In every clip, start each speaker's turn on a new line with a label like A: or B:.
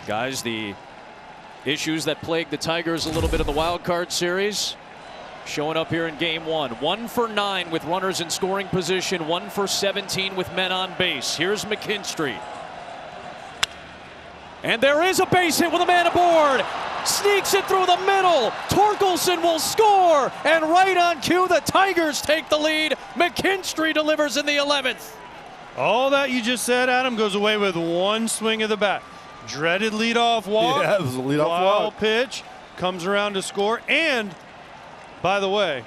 A: Guys, the issues that plagued the Tigers a little bit in the wild card series showing up here in game one. 1 for 9 with runners in scoring position, 1 for 17 with men on base. Here's McKinstry. And there is a base hit with a man aboard. Sneaks it through the middle. Torkelson will score. And right on cue, the Tigers take the lead. McKinstry delivers in the 11th.
B: All that you just said, Adam, goes away with one swing of the bat. Dreaded leadoff walk.
C: Yeah, it was a leadoff
B: wild
C: walk.
B: Pitch. Comes around to score. And, by the way,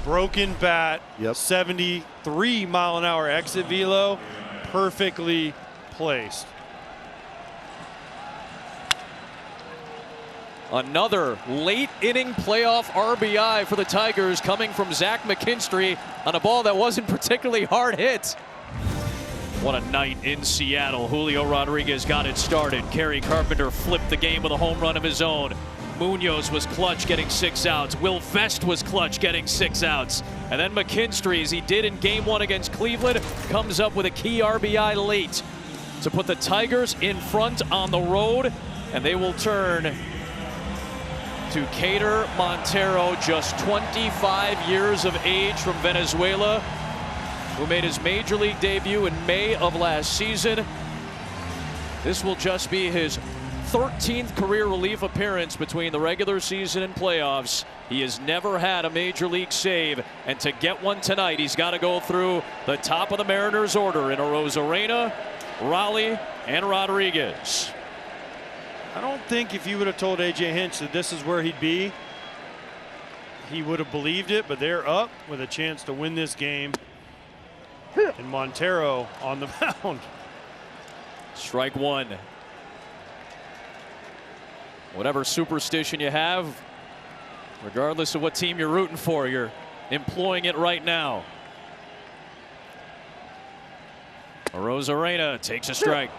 B: broken bat.
C: Yep.
B: 73-mile-an-hour exit velo. Perfectly placed.
A: Another late inning playoff RBI for the Tigers coming from Zach McKinstry on a ball that wasn't particularly hard hit. What a night in Seattle. Julio Rodriguez got it started. Kerry Carpenter flipped the game with a home run of his own. Munoz was clutch, getting 6 outs. Will Vest was clutch, getting 6 outs. And then McKinstry, as he did in game 1 against Cleveland, comes up with a key RBI late to put the Tigers in front on the road, and they will turn to Keider Montero, just 25 years of age, from Venezuela, who made his major league debut in May of last season. This will just be his 13th career relief appearance between the regular season and playoffs. He has never had a major league save, and to get one tonight, he's got to go through the top of the Mariners order in Arozarena, Raleigh, and Rodriguez.
B: I don't think if you would have told A.J. Hinch that this is where he'd be, he would have believed it, but they're up with a chance to win this game. And Montero on the mound.
A: Strike one. Whatever superstition you have, regardless of what team you're rooting for, you're employing it right now. Arozarena takes a strike.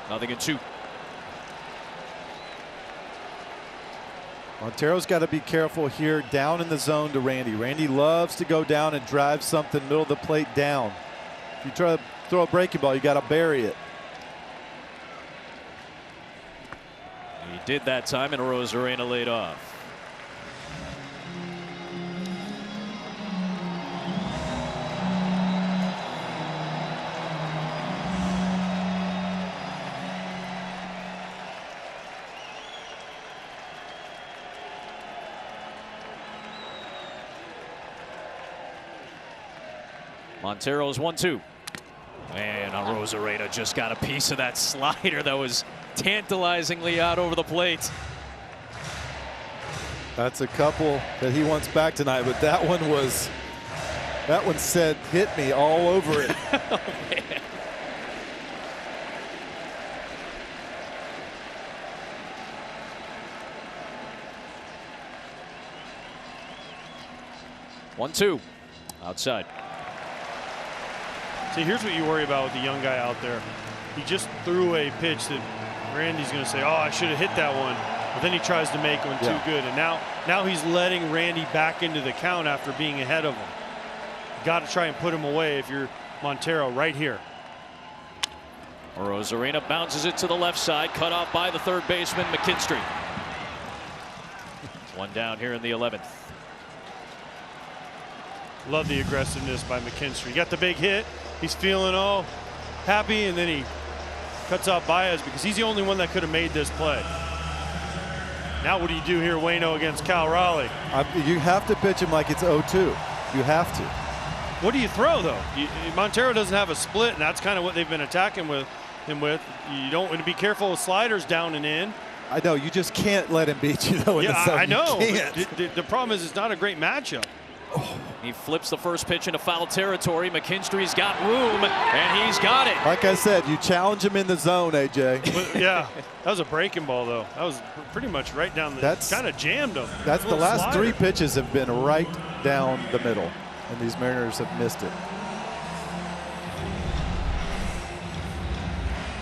A: 0-2.
C: Montero's got to be careful here down in the zone to Randy. Randy loves to go down and drive something middle of the plate down. If you try to throw a breaking ball, you got to bury it.
A: He did that time, and Arozarena laid off. Montero's 1-2. And Arozarena just got a piece of that slider that was tantalizingly out over the plate.
C: That's a couple that he wants back tonight, but that one said hit me all over it.
A: Oh, man. One-two. Outside.
B: See, here's what you worry about with the young guy out there. He just threw a pitch that Randy's going to say, oh, I should have hit that one. But then he tries to make one too good. And now he's letting Randy back into the count after being ahead of him. You got to try and put him away if you're Montero right here.
A: Arozarena bounces it to the left side, cut off by the third baseman, McKinstry. One down here in the 11th.
B: Love the aggressiveness by McKinstry. He got the big hit. He's feeling all happy, and then he cuts out Baez because he's the only one that could have made this play. Now what do you do here, Waino, against Cal Raleigh?
C: You have to pitch him like it's 0-2. You have to.
B: What do you throw, though? Montero doesn't have a split, and that's kind of what they've been attacking him with. You don't want to be careful with sliders down and in.
C: I know. You just can't let him beat you, though.
B: Yeah, I know.
C: The
B: problem is it's not a great matchup.
A: Oh. He flips the first pitch into foul territory. McKinstry's got room, and he's got it.
C: Like I said, you challenge him in the zone, AJ.
B: But, yeah, that was a breaking ball, though. That was pretty much right down the. Kind of jammed him.
C: That's the last slider. 3 pitches have been right down the middle, and these Mariners have missed it.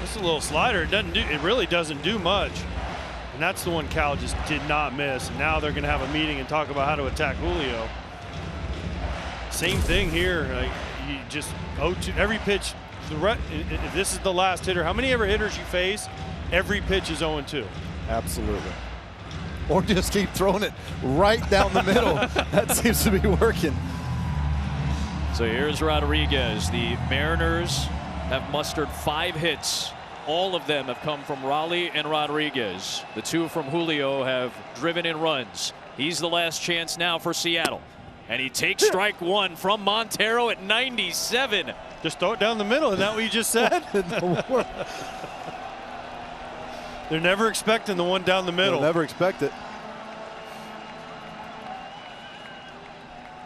B: Just a little slider. It really doesn't do much. And that's the one Cal just did not miss. And now they're going to have a meeting and talk about how to attack Julio. Same thing here. You just 0-2 every pitch. If this is the last hitter, how many ever hitters you face every pitch is 0-2.
C: Absolutely. Or just keep throwing it right down the middle. That seems to be working.
A: So here's Rodriguez. The Mariners have mustered 5 hits. All of them have come from Raleigh and Rodriguez. The 2 from Julio have driven in runs. He's the last chance now for Seattle. And he takes strike 1 from Montero at 97.
B: Just throw it down the middle. Isn't that what you just said? They're never expecting the one down the middle.
C: They'll never expect it.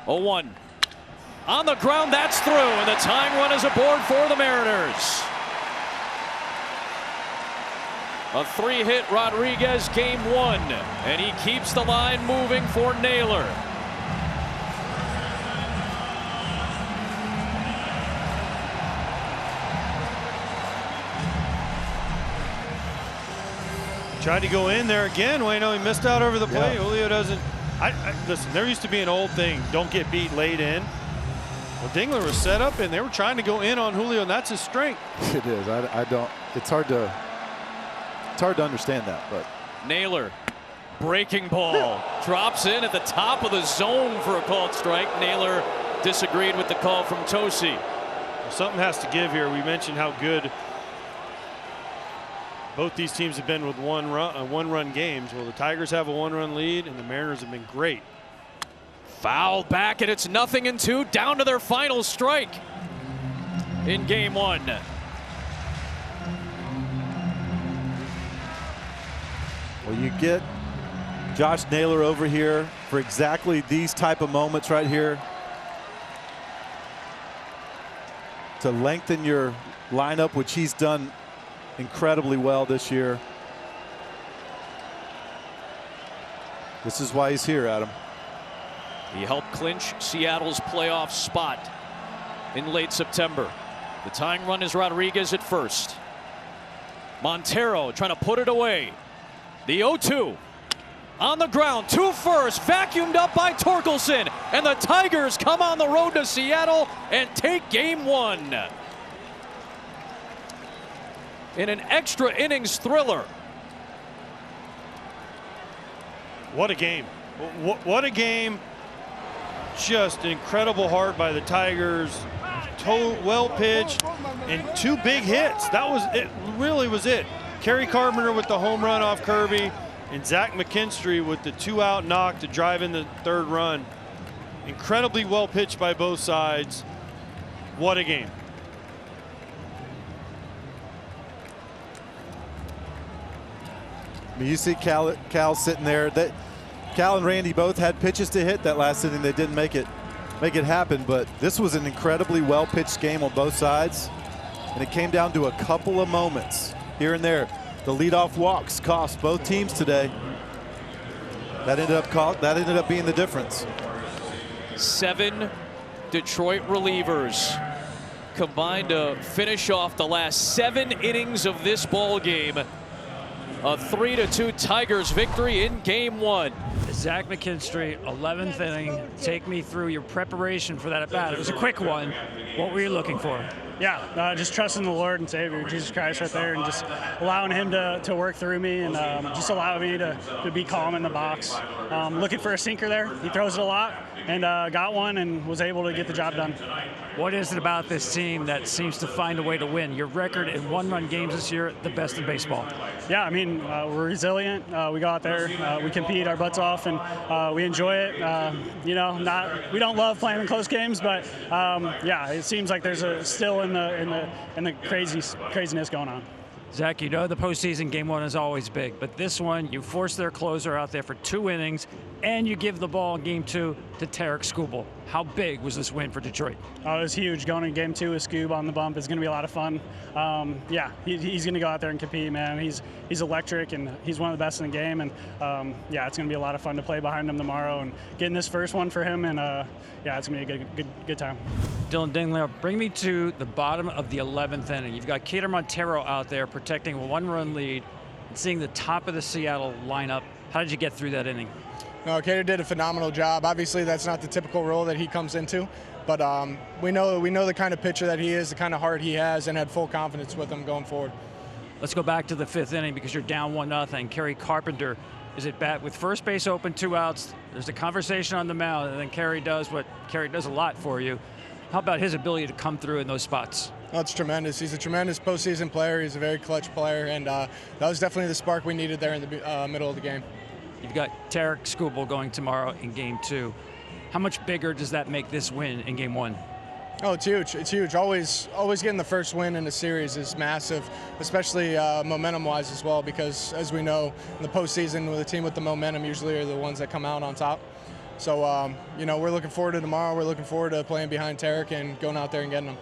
A: 0-1. On the ground, that's through, and the tying run is aboard for the Mariners. A 3-hit Rodriguez game 1, and he keeps the line moving for Naylor.
B: Tried to go in there again. Waino, he missed out over the plate.
C: Yeah.
B: Julio doesn't. Listen, there used to be an old thing, don't get beat late in. Well, Dingler was set up and they were trying to go in on Julio, and that's his strength.
C: It is. I don't. It's hard to understand that, but.
A: Naylor, breaking ball, drops in at the top of the zone for a called strike. Naylor disagreed with the call from Tosi.
B: Something has to give here. We mentioned how good both these teams have been with one-run games. Well, the Tigers have a 1-run lead, and the Mariners have been great.
A: Fouled back, and it's 0-2, down to their final strike in game 1.
C: Well, you get Josh Naylor over here for exactly these type of moments right here to lengthen your lineup, which he's done incredibly well this year. This is why he's here, Adam.
A: He helped clinch Seattle's playoff spot in late September. The tying run is Rodriguez at first. Montero trying to put it away. The 0-2 on the ground, 2 first, vacuumed up by Torkelson, and the Tigers come on the road to Seattle and take game 1 in an extra innings thriller.
B: What a game. What a game. Just incredible heart by the Tigers. Well pitched and 2 big hits. That was it. Really was it. Kerry Carpenter with the home run off Kirby, and Zach McKinstry with the 2-out knock to drive in the 3rd run. Incredibly well pitched by both sides. What a game.
C: I mean, you see Cal sitting there. Cal and Randy both had pitches to hit that last inning. They didn't make it happen, but this was an incredibly well pitched game on both sides, and it came down to a couple of moments here and there. The leadoff walks cost both teams today. That ended up being the difference. 7
A: Detroit relievers combined to finish off the last 7 innings of this ball game. A 3-2 Tigers victory in game 1.
D: Zach McKinstry, 11th inning. Take me through your preparation for that at bat. It was a quick one. What were you looking for?
E: Yeah, just trusting the Lord and Savior, Jesus Christ, right there, and just allowing Him to work through me, and just allow me to be calm in the box. Looking for a sinker there. He throws it a lot, and got one and was able to get the job done.
D: What is it about this team that seems to find a way to win? Your record in 1-run games this year, the best in baseball.
E: Yeah, I mean, we're resilient. We go out there, we compete our butts off, and we enjoy it. We don't love playing in close games, but yeah, it seems like there's still in the craziness going on.
D: Zach, you know the postseason game 1 is always big, but this one, you force their closer out there for 2 innings, and you give the ball in game 2 to Tarek Skubal. How big was this win for Detroit?
E: Oh, it was huge. Going in game 2 with Scoob on the bump is going to be a lot of fun. Yeah, he's going to go out there and compete, man. He's electric, and he's one of the best in the game. And yeah, it's going to be a lot of fun to play behind him tomorrow and getting this first one for him. And yeah, it's going to be a good time.
D: Dylan Dingler, bring me to the bottom of the 11th inning. You've got Keider Montero out there protecting a 1-run lead and seeing the top of the Seattle lineup. How did you get through that inning?
F: No, Keider did a phenomenal job. Obviously, that's not the typical role that he comes into, but we know the kind of pitcher that he is, the kind of heart he has, and had full confidence with him going forward.
D: Let's go back to the 5th inning because you're down 1-0. Kerry Carpenter is at bat with first base open, 2 outs. There's a conversation on the mound, and then Kerry does what Kerry does a lot for you. How about his ability to come through in those spots?
F: Oh, it's tremendous. He's a tremendous postseason player. He's a very clutch player, and that was definitely the spark we needed there in the middle of the game.
D: You've got Tarek Skubal going tomorrow in Game 2. How much bigger does that make this win in Game 1?
F: Oh, it's huge. It's huge. Always getting the first win in a series is massive, especially momentum-wise as well, because as we know, in the postseason, with a team with the momentum usually are the ones that come out on top. So, we're looking forward to tomorrow. We're looking forward to playing behind Tarek and going out there and getting them.